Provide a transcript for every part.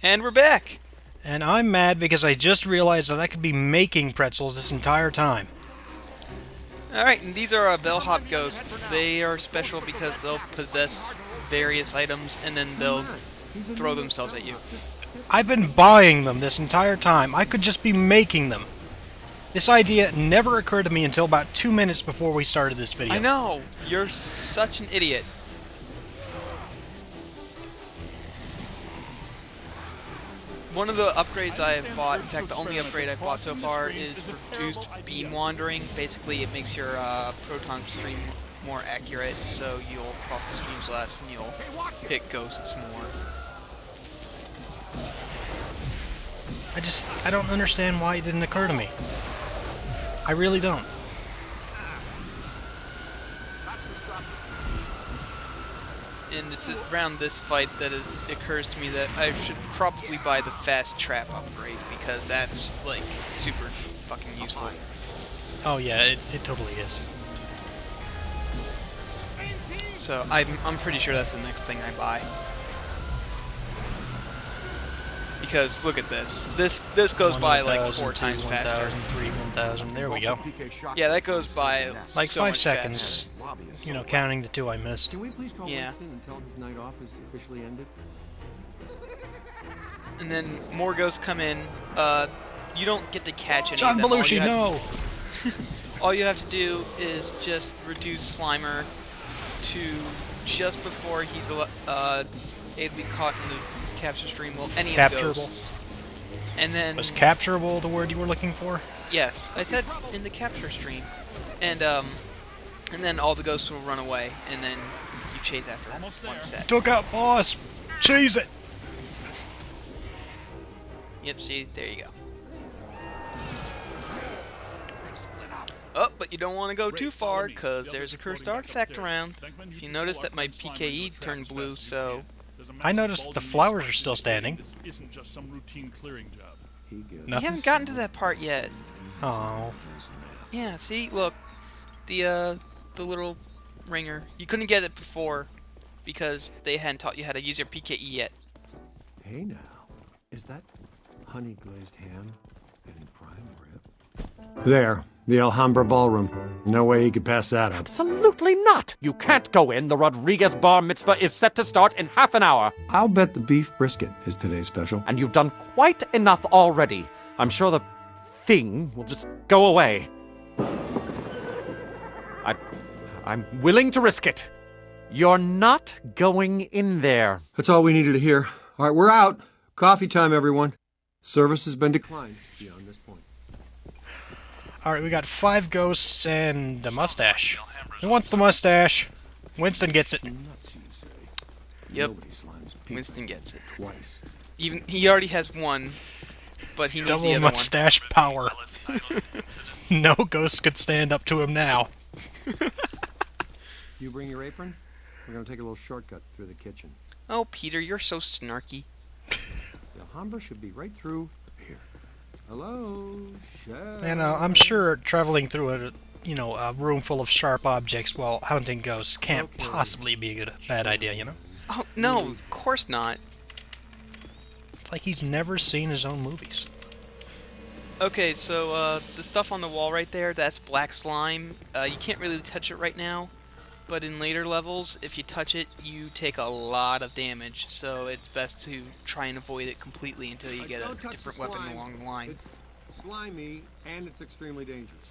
And we're back! And I'm mad because I just realized that I could be making pretzels this entire time. Alright, and these are bellhop ghosts. They are special because they'll possess various items and then they'll throw themselves at you. I've been buying them this entire time. I could just be making them. This idea never occurred to me until about 2 minutes before we started this video. I know! You're such an idiot. One of the upgrades I have bought, in fact the only upgrade I've bought so far, is reduced beam wandering. Basically it makes your proton stream more accurate, so you'll cross the streams less and you'll hit ghosts more. I don't understand why it didn't occur to me. I really don't. And it's around this fight that it occurs to me that I should probably buy the fast trap upgrade, because that's, like, super fucking useful. Oh yeah, it totally is. So I'm pretty sure that's the next thing I buy. Because look at this. This goes by like 4 times faster. 3, 1,000. There we go. Yeah, that goes by Like so 5 much seconds. faster. You know, counting the 2 I missed. Can we please call Yeah. Winston and tell him his night off is officially ended? And then more ghosts come in. You don't get to catch any John of them. Belushi, no! All you have to do is just reduce Slimer to just before he's able to be caught in the capture stream. Well, any of the Capturable. ghosts. And then Was capturable the word you were looking for? yes, I said in the capture stream. And then all the ghosts will run away, and then you chase after one set. Took out boss! Cheese it! Yep, see, there you go. Oh, but you don't want to go too far, because there's a cursed artifact around. If you notice that my PKE turned blue, so... I noticed the flowers are still standing. You Nothing? haven't gotten to that part yet. Oh. Yeah, see, look. The little ringer. You couldn't get it before, because they hadn't taught you how to use your PKE yet. Hey now, is that honey glazed ham and prime rib? There, the Alhambra Ballroom. No way he could pass that up. Absolutely not! You can't go in. The Rodriguez bar mitzvah is set to start in half an hour. I'll bet the beef brisket is today's special. And you've done quite enough already. I'm sure the thing will just go away. I'm willing to risk it. You're not going in there. That's all we needed to hear. All right, we're out. Coffee time, everyone. Service has been declined beyond this point. Alright, we got 5 ghosts and a mustache. Who wants the mustache? Winston gets it. Nuts, you say. Yep, Nobody slimes people Winston gets it. twice. Even he already has one, but he needs the Double other mustache power. No ghost could stand up to him now. You bring your apron? We're gonna take a little shortcut through the kitchen. one. Oh, Peter, you're so snarky. The Alhambra should be right through here. Hello, chef. And I'm sure traveling through a room full of sharp objects while hunting ghosts can't Okay. possibly be a bad idea, you know? Oh, no, of course not. It's like he's never seen his own movies. Okay, so the stuff on the wall right there, that's black slime. You can't really touch it right now, but in later levels, if you touch it, you take a lot of damage. So it's best to try and avoid it completely until you get a Don't touch different the weapon slime. along the line. It's slimy and it's extremely dangerous.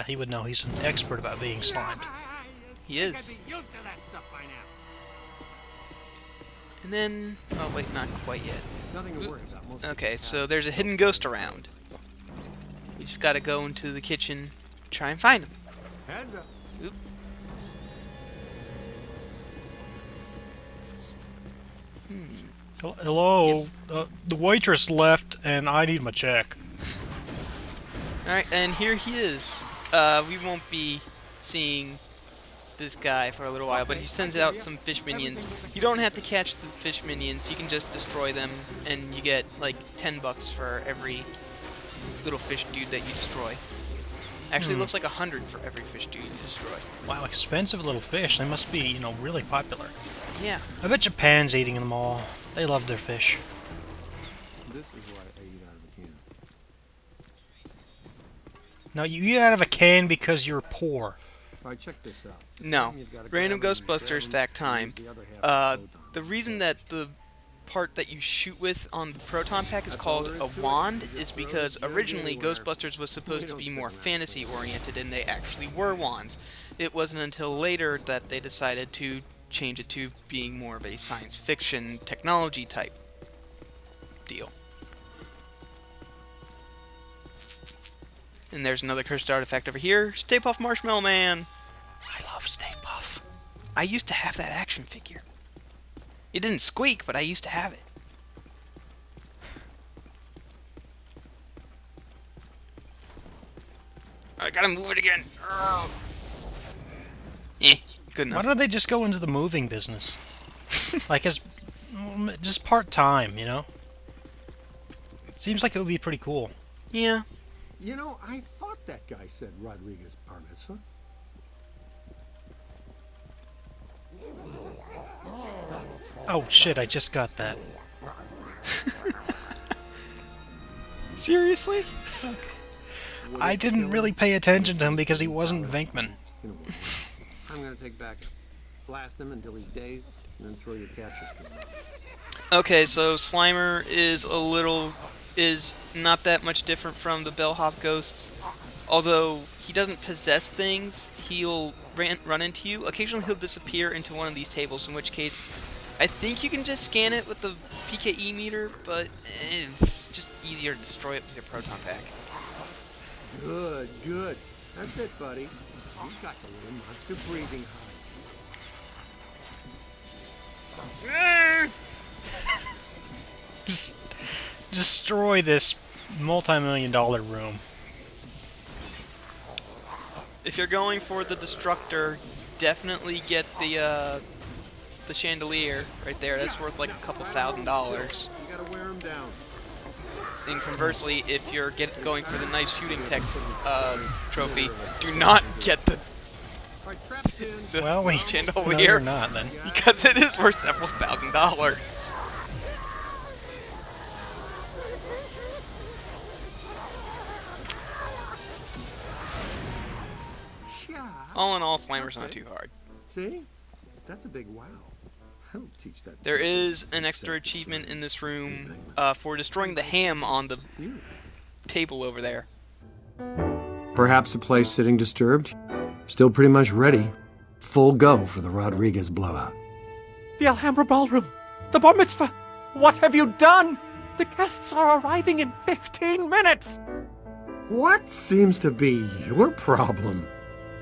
He would know. He's an expert about being slimed. He is. And then, oh wait, not quite yet. Nothing to worry about. Most Okay, people so have. there's a hidden ghost around. You just gotta go into the kitchen, try and find him. Heads up. Oop. Hello? The waitress left, and I need my check. Alright, and here he is. We won't be seeing this guy for a little while, but he sends out some fish minions. You don't have to catch the fish minions, you can just destroy them, and you get like $10 for every little fish dude that you destroy. Actually, it looks like 100 for every fish you destroy. Wow, expensive little fish. They must be, really popular. Yeah. I bet Japan's eating them all. They love their fish. This is why I eat out of a can. Now, you eat out of a can because you're poor. All right, check this out. No. You've got a Random gallon, Ghostbusters gallon, fact time. use the other half of The reason that the part that you shoot with on the proton pack is That's all called there a is to it. wand You is just throw because it, you don't originally get anywhere. Ghostbusters was supposed You to don't be stick more around. fantasy oriented and they actually were wands. It wasn't until later that they decided to change it to being more of a science fiction technology type deal. And there's another cursed artifact over here. Stay Puft Marshmallow Man! I love Stay Puft. I used to have that action figure. It didn't squeak, but I used to have it. I gotta move it again. Good Why enough. don't they just go into the moving business? Like, as just part-time, Seems like it would be pretty cool. Yeah. You know, I thought that guy said Rodriguez bar mitzvah. Oh, shit, I just got that. Seriously? I didn't really pay attention to him because he wasn't Venkman. You know what? I'm gonna take backup. Blast him until he's dazed, and then throw your capture stream. Okay, so Slimer is not that much different from the bellhop ghosts. Although he doesn't possess things, he'll run into you. Occasionally he'll disappear into one of these tables, in which case I think you can just scan it with the PKE meter, but it's just easier to destroy it with your proton pack. Good, good. That's it, buddy. You've got the little monster breathing high. Just destroy this multi-million-dollar room. If you're going for the destructor, definitely get the chandelier right there. That's worth like a couple $1,000. You gotta wear him down. And conversely, if you're going for the nice shooting trophy, do not get the All right, traps in. Well, we... No, chandelier you're not, then. because it is worth several $1,000s. Yeah. All in all, Slimer's not too hard. See? That's a big wow. I don't teach that. There is an extra achievement in this room for destroying the ham on the You. table over there. Perhaps a place sitting disturbed. Still pretty much ready. Full go for the Rodriguez blowout. The Alhambra Ballroom! The bar mitzvah! What have you done? The guests are arriving in 15 minutes! What seems to be your problem?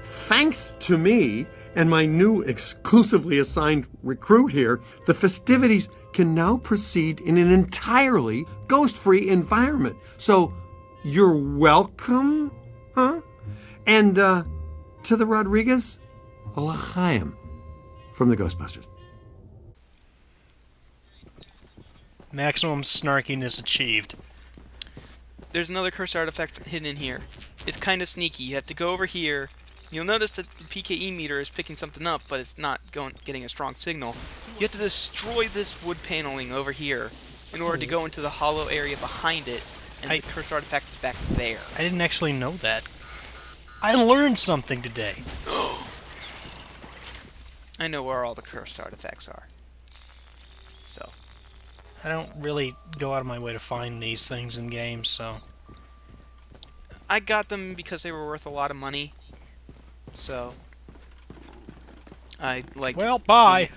Thanks to me and my new exclusively assigned recruit here, the festivities can now proceed in an entirely ghost-free environment. So, you're welcome, huh? And, to the Rodriguez, a l'chaim from the Ghostbusters. Maximum snarkiness achieved. There's another cursed artifact hidden in here. It's kind of sneaky. You have to go over here. You'll notice that the PKE meter is picking something up, but it's not getting a strong signal. You have to destroy this wood paneling over here in order to go into the hollow area behind it, and the cursed artifact is back there. I didn't actually know that. I learned something today. I know where all the cursed artifacts are. So, I don't really go out of my way to find these things in games, so... I got them because they were worth a lot of money. So, I like. Well, bye!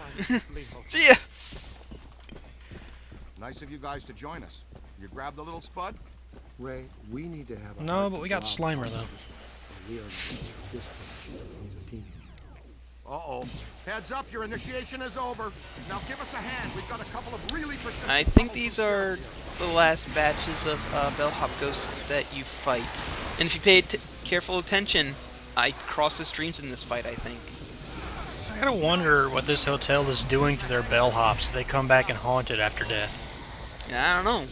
See ya! Nice of you guys to join us. You grab the little spud? Ray, we need to have a... No, but we got Slimer, though. We are dispatched. He's a teenager. Uh-oh. Heads up, your initiation is over. Now give us a hand. We've got a couple of really persistent... I think these are the last batches of bellhop ghosts that you fight. And if you pay careful attention, I crossed the streams in this fight, I think. I gotta wonder what this hotel is doing to their bellhops. They come back and haunt it after death. I don't know.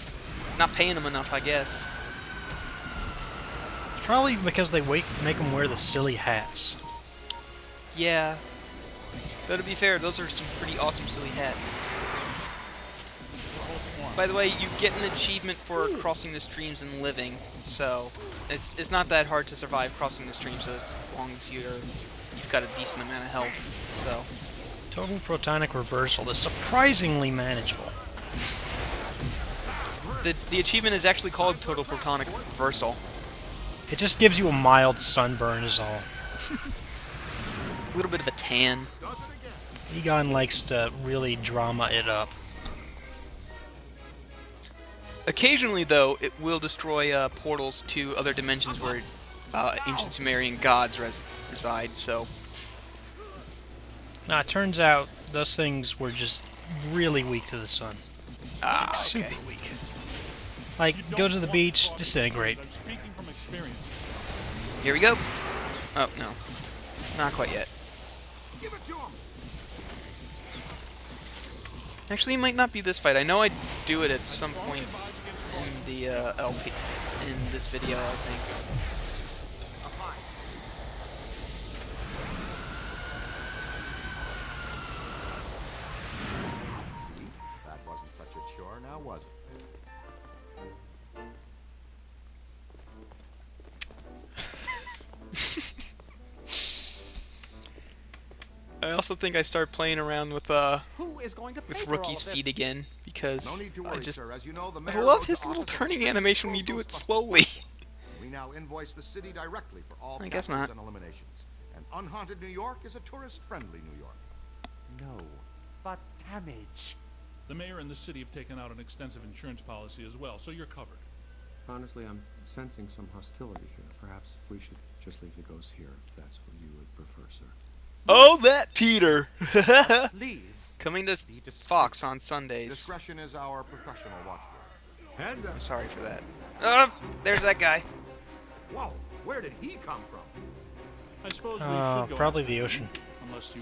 Not paying them enough, I guess. Probably because they make them wear the silly hats. Yeah. Though to be fair, those are some pretty awesome silly hats. By the way, you get an achievement for crossing the streams and living, so it's not that hard to survive crossing the streams as long as you've got a decent amount of health. So Total protonic reversal is surprisingly manageable. the achievement is actually called Total Protonic Reversal. It just gives you a mild sunburn is all. A little bit of a tan. Egon likes to really drama it up. Occasionally, though, it will destroy portals to other dimensions where ancient Sumerian gods reside, so... Nah, it turns out those things were just really weak to the sun. Ah, okay. Super weak. Like, go to the beach, disintegrate. Here we go. Oh, no. Not quite yet. Give it to him. Actually, it might not be this fight. I know I do it at some points in the LP, in this video, I think. That wasn't such a chore, now was it? I also think I start playing around with Who is going to pay with for all Rookie's this? feet again because No need to worry, I just sir. As you know, the I mayor love wrote his to little office turning of animation when you do it Ghostbusters. slowly. We now invoice the city directly for all I guess captures not. and eliminations. And unhaunted New York is a tourist-friendly New York. No, but damage. The mayor and the city have taken out an extensive insurance policy as well, so you're covered. Honestly, I'm sensing some hostility here. Perhaps we should just leave the ghosts here if that's what you would prefer, sir. Oh, that Peter! Please. Coming to Be discreet. Fox on Sundays. Discretion is our professional watchword. Heads up. I'm sorry for that. Oh, there's that guy. Whoa, where did he come from? I suppose we should go Probably after the him, ocean. unless you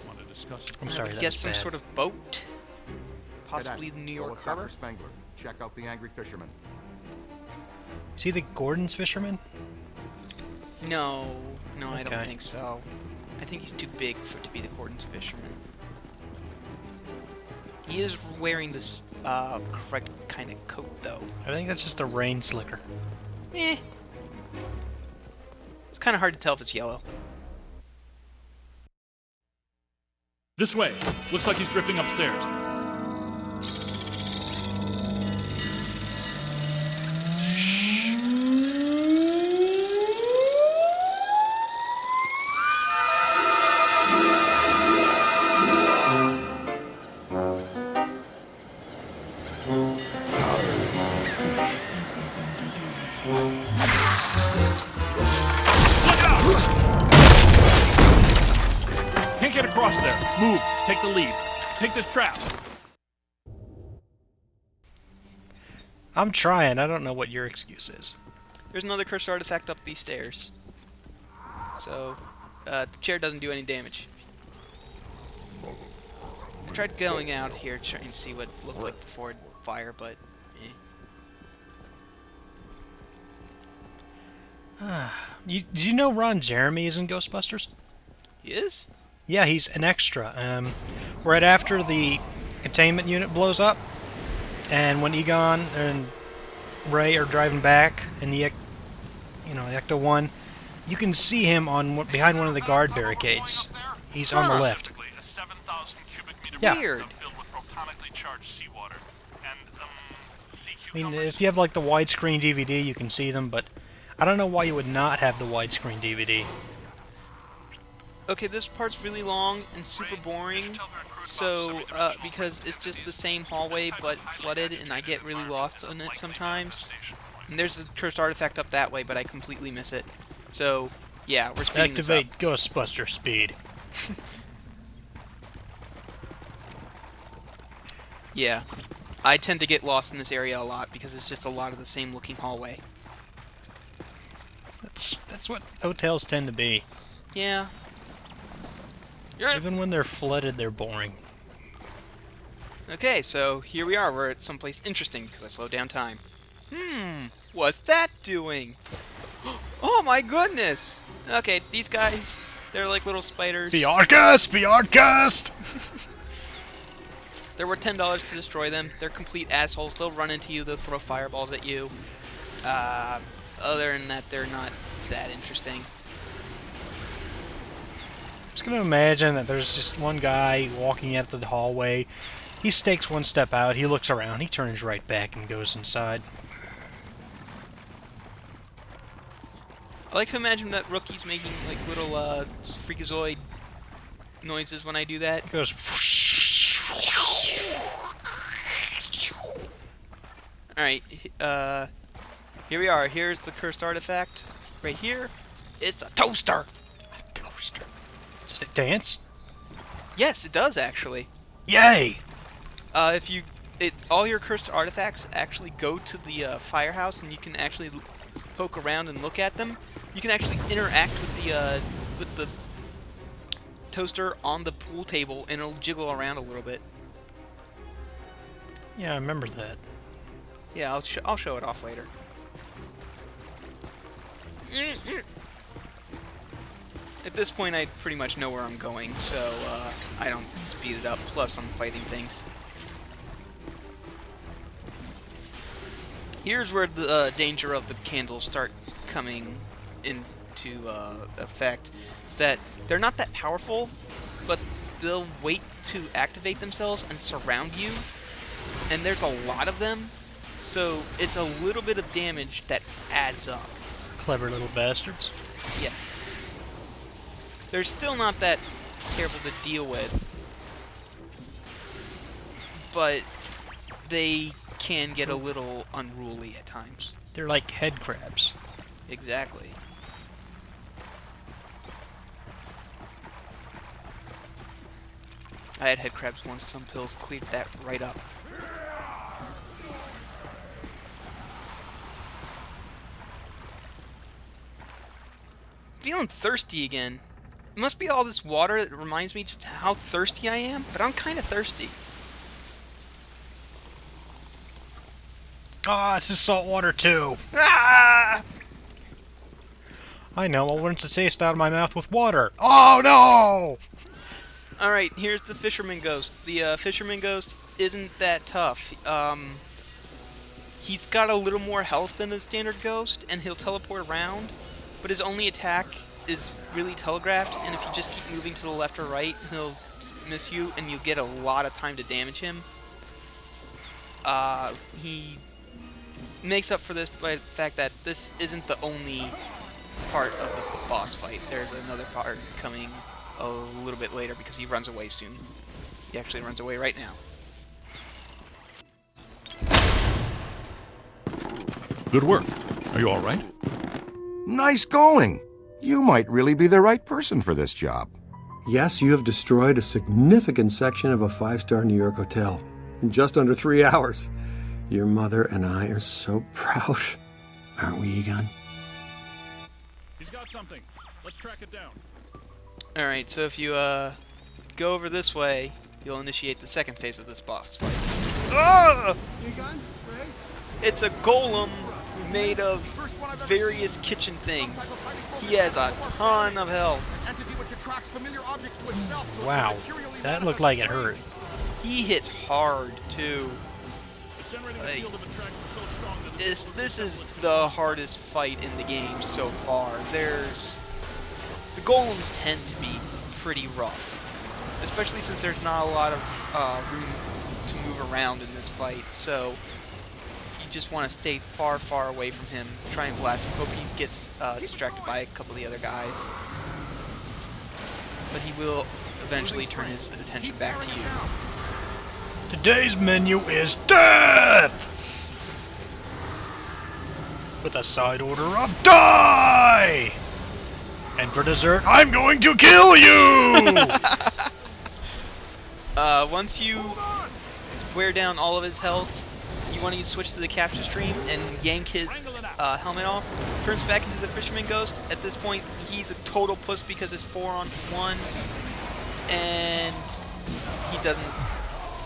want to discuss it. I'm sorry, that Guess was some bad. sort of boat. Possibly Cadet, the New go York with Dr. Harbor. Spangler. Check out the angry fisherman. Is he the Gordon's fisherman? No, I don't Okay. think so. I think he's too big to be the Gordon's fisherman. He is wearing this correct kind of coat, though. I think that's just a rain slicker. Eh. It's kind of hard to tell if it's yellow. This way. Looks like he's drifting upstairs. Can't get across there. Move. Take the lead. Take this trap. I'm trying. I don't know what your excuse is. There's another cursed artifact up these stairs. So, the chair doesn't do any damage. I tried going out here trying to see what it looked like before it fire, but eh. Did you know Ron Jeremy is in Ghostbusters? He is? Yeah, he's an extra. Right after the containment unit blows up, and when Egon and Ray are driving back in the, the Ecto-1, you can see him on behind one of the guard barricades. He's on the left. A 7,000 cubic meter Yeah. Weird. filled with protonically charged seawater and sea I mean, cucumbers. if you have like the widescreen DVD, you can see them, but I don't know why you would not have the widescreen DVD. Okay, this part's really long and super boring, so, because it's just the same hallway but flooded, and I get really lost in it sometimes. And there's a cursed artifact up that way, but I completely miss it. So, yeah, we're speeding this up. Activate Ghostbuster speed. Yeah. I tend to get lost in this area a lot, because it's just a lot of the same looking hallway. That's what hotels tend to be. Yeah. Even when they're flooded, they're boring. Okay, so here we are. We're at someplace interesting, because I slowed down time. What's that doing? Oh my goodness! Okay, these guys, they're like little spiders. Bjarkast! Bjarkast! They're worth $10 to destroy them. They're complete assholes. They'll run into you. They'll throw fireballs at you. Other than that, they're not that interesting. I'm just gonna imagine that there's just one guy walking out the hallway. He takes one step out, he looks around, he turns right back and goes inside. I like to imagine that rookie's making like little freakazoid noises when I do that. He goes. Alright, here we are. Here's the cursed artifact. Right here. It's a toaster! A toaster. Does it dance? Yes, it does actually. Yay! All your cursed artifacts actually go to the firehouse, and you can actually poke around and look at them. You can actually interact with the toaster on the pool table, and it'll jiggle around a little bit. Yeah, I remember that. Yeah, I'll show it off later. At this point, I pretty much know where I'm going, so I don't speed it up. Plus, I'm fighting things. Here's where the danger of the candles start coming into effect. Is that they're not that powerful, but they'll wait to activate themselves and surround you, and there's a lot of them, so it's a little bit of damage that adds up. Clever little bastards. Yes. They're still not that terrible to deal with, but they can get a little unruly at times. They're like head crabs. Exactly. I had head crabs once. Some pills cleared that right up. Feeling thirsty again. It must be all this water that reminds me just how thirsty I am, but I'm kind of thirsty. Ah, this is salt water too. Ah! I know, I'll learn to taste out of my mouth with water. Oh no! Alright, here's the Fisherman Ghost. The Fisherman Ghost isn't that tough. He's got a little more health than a standard ghost, and he'll teleport around, but his only attack is really telegraphed, and if you just keep moving to the left or right, he'll miss you, and you get a lot of time to damage him. He makes up for this by the fact that this isn't the only part of the boss fight. There's another part coming a little bit later because he runs away soon. He actually runs away right now. Good work. Are you all right? Nice going. You might really be the right person for this job. Yes, you have destroyed a significant section of a 5-star New York hotel in just under 3 hours. Your mother and I are so proud. Aren't we, Egon? He's got something. Let's track it down. Alright, so if you go over this way, you'll initiate the second phase of this boss fight. Ah! Egon, Ray? It's a golem made of various kitchen things. He has a ton of health. Wow, that looked like it hurt. He hits hard too. It's generating a Like, field of attraction so strong that this is the hardest fight in the game so far. The golems tend to be pretty rough, especially since there's not a lot of room to move around in this fight. So you just want to stay far, far away from him. Try and blast him. Hope he gets distracted by a couple of the other guys. But he will eventually turn his attention back to you. Today's menu is death! With a side order of die! And for dessert, I'm going to kill you! Once you wear down all of his health, you want to switch to the capture stream and yank his helmet off. Turns back into the Fisherman Ghost. At this point, he's a total puss because it's 4-on-1, and he doesn't.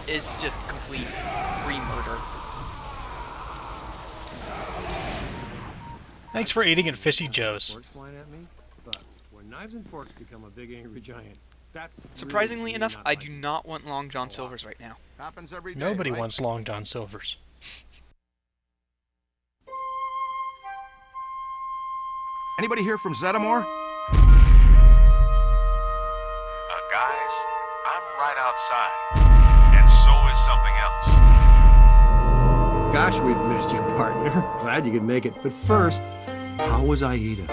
It's just complete re-murder. Thanks for eating at Fishy Joe's. Forks flying at me, but when knives and forks become a big angry giant, that's Surprisingly really enough, not I like do it. not want Long John Silver's right now. Happens every day, Nobody right? wants Long John Silver's. Anybody here from Zetamore? Guys, I'm right outside, and so is something else. Gosh, we've missed you, partner. Glad you could make it. But first, how was Aida?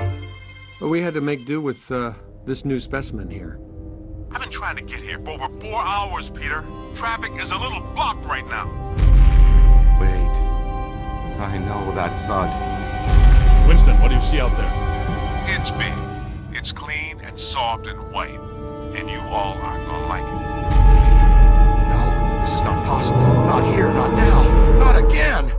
Well, we had to make do with this new specimen here. I've been trying to get here for over 4 hours, Peter. Traffic is a little blocked right now. Wait. I know that thud. Winston, what do you see out there? It's big. It's clean and soft and white. And you all aren't gonna like it. No, this is not possible. Not here, not now, not again!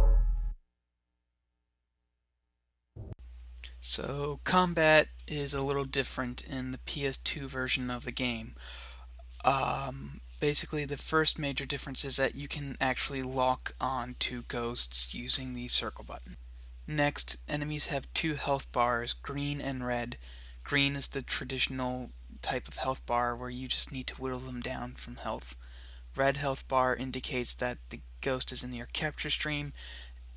So, combat is a little different in the PS2 version of the game. Basically, the first major difference is that you can actually lock on to ghosts using the circle button. Next, enemies have 2 health bars, green and red. Green is the traditional type of health bar where you just need to whittle them down from health. Red health bar indicates that the ghost is in your capture stream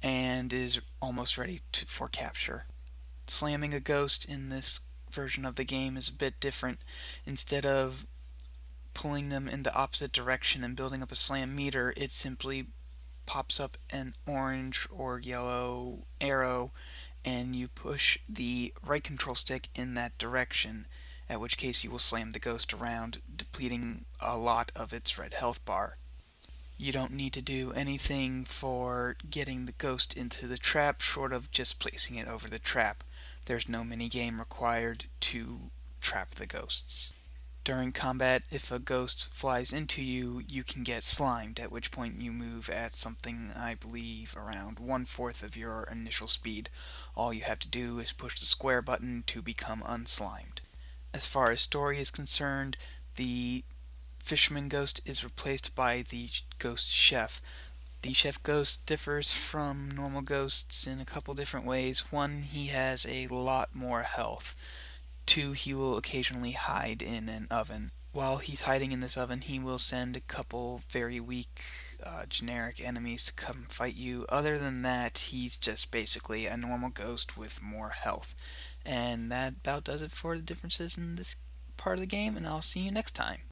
and is almost ready for capture. Slamming a ghost in this version of the game is a bit different. Instead of pulling them in the opposite direction and building up a slam meter, it simply pops up an orange or yellow arrow and you push the right control stick in that direction, at which case you will slam the ghost around, depleting a lot of its red health bar. You don't need to do anything for getting the ghost into the trap short of just placing it over the trap. There's no minigame required to trap the ghosts. During combat, if a ghost flies into you, you can get slimed, at which point you move at something, I believe, around 1/4 of your initial speed. All you have to do is push the square button to become unslimed. As far as story is concerned, the fisherman ghost is replaced by the ghost chef. The chef ghost differs from normal ghosts in a couple different ways. One, he has a lot more health. 2, he will occasionally hide in an oven. While he's hiding in this oven, he will send a couple very weak generic enemies to come fight you. Other than that, he's just basically a normal ghost with more health. And that about does it for the differences in this part of the game, and I'll see you next time.